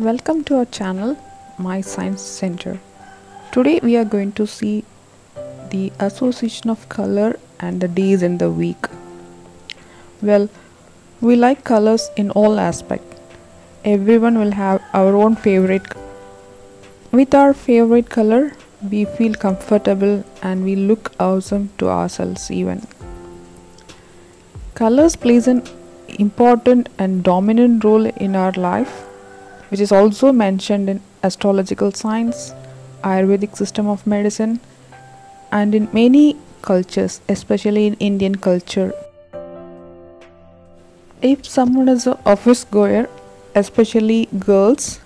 Welcome to our channel, My Science Center. Today we are going to see the association of color and the days in the week. Well, we like colors in all aspects. Everyone will have our own favorite. With our favorite color, we feel comfortable and we look awesome to ourselves even. Colors plays an important and dominant role in our life, which is also mentioned in astrological science, Ayurvedic system of medicine, and in many cultures, especially in Indian culture. If someone is an office goer, especially girls,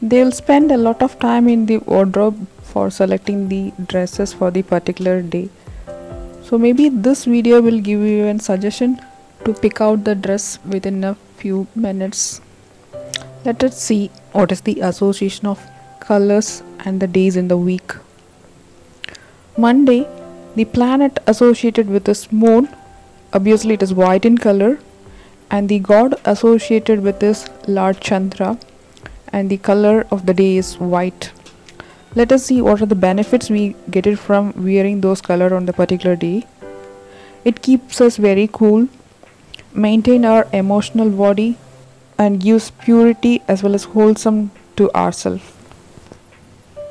they will spend a lot of time in the wardrobe for selecting the dresses for the particular day. So maybe this video will give you a suggestion to pick out the dress within a few minutes. Let us see what is the association of colors and the days in the week. Monday, the planet associated with this moon, obviously it is white in color, and the god associated with this Lord Chandra, and the color of the day is white. Let us see what are the benefits we get it from wearing those color on the particular day. It keeps us very cool, maintain our emotional body, and gives purity as well as wholesome to ourselves.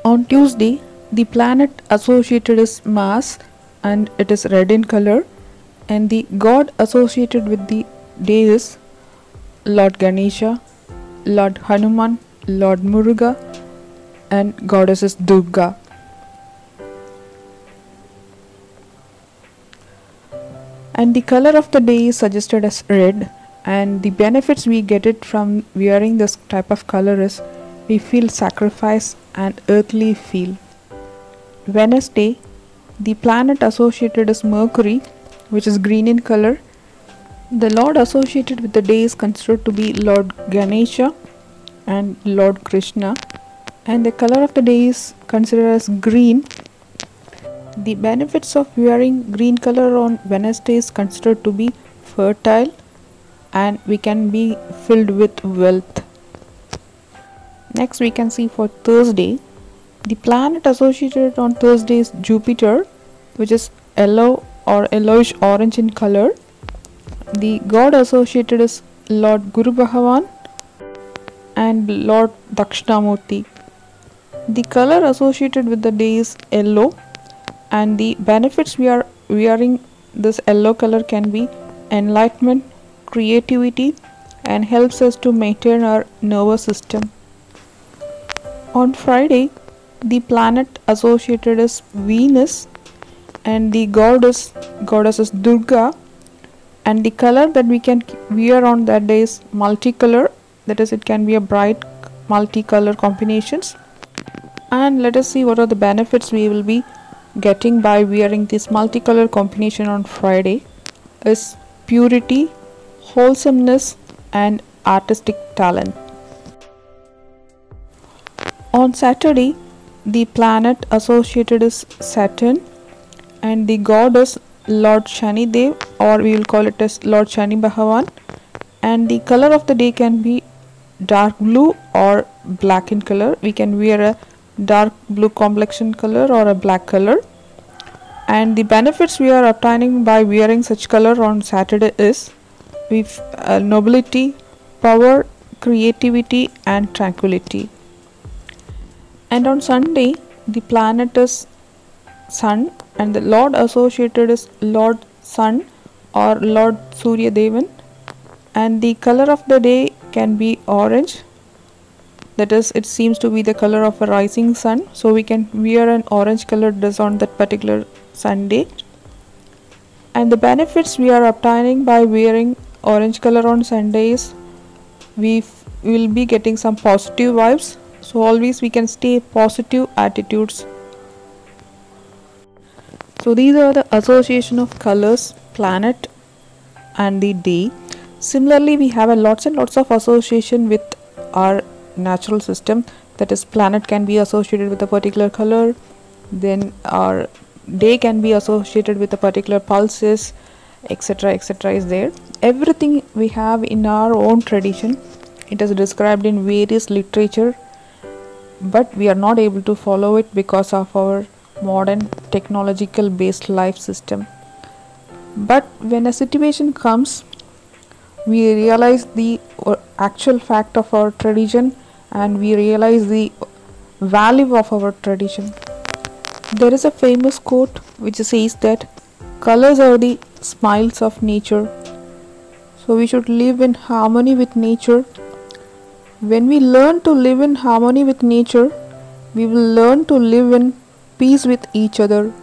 On Tuesday, the planet associated is Mars and it is red in color, and the god associated with the day is Lord Ganesha, Lord Hanuman, Lord Muruga, and goddesses Durga. And the color of the day is suggested as red, and the benefits we get it from wearing this type of color is we feel sacrifice and earthly feel. Wednesday, the planet associated is Mercury, which is green in color. The lord associated with the day is considered to be Lord Ganesha and Lord Krishna, and the color of the day is considered as green. The benefits of wearing green color on Wednesday is considered to be fertile and we can be filled with wealth. Next we can see for Thursday, the planet associated on Thursday is Jupiter, which is yellow or yellowish orange in color. The god associated is Lord Guru Bhagavan and Lord Dakshinamurti. The color associated with the day is yellow, and the benefits we are wearing this yellow color can be enlightenment, creativity, and helps us to maintain our nervous system. On Friday, the planet associated is Venus and the goddess is Durga, and the color that we can wear on that day is multicolor, that is it can be a bright multicolor combinations. And let us see what are the benefits we will be getting by wearing this multicolor combination on Friday is purity, wholesomeness, and artistic talent. On Saturday, the planet associated is Saturn and the god is Lord Shani Dev, or we will call it as Lord Shani Bhagavan, and the color of the day can be dark blue or black in color. We can wear a dark blue complexion color or a black color, and the benefits we are obtaining by wearing such color on Saturday is with nobility, power, creativity, and tranquility. And on Sunday, the planet is Sun and the lord associated is Lord Sun or Lord Surya Devan, and the color of the day can be orange, that is it seems to be the color of a rising sun, so we can wear an orange colored dress on that particular Sunday. And the benefits we are obtaining by wearing orange color on Sundays, we will be getting some positive vibes, so always we can stay positive attitudes. So these are the association of colors, planet, and the day. Similarly, we have a lots and lots of association with our natural system, that is planet can be associated with a particular color, then our day can be associated with a particular pulses, etc., etc. is there. Everything we have in our own tradition It is described in various literature, but we are not able to follow it because of our modern technological based life system. But when a situation comes, we realize the actual fact of our tradition, and we realize the value of our tradition. There is a famous quote which says that colors are the smiles of nature. So we should live in harmony with nature. When we learn to live in harmony with nature, we will learn to live in peace with each other.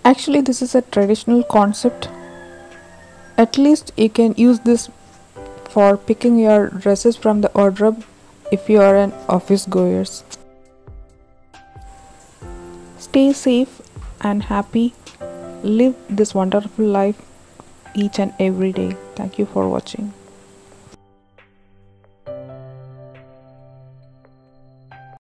Actually, this is a traditional concept. At least you can use this for picking your dresses from the wardrobe if you are an office goers. Stay safe and happy. Live this wonderful life each and every day. Thank you for watching.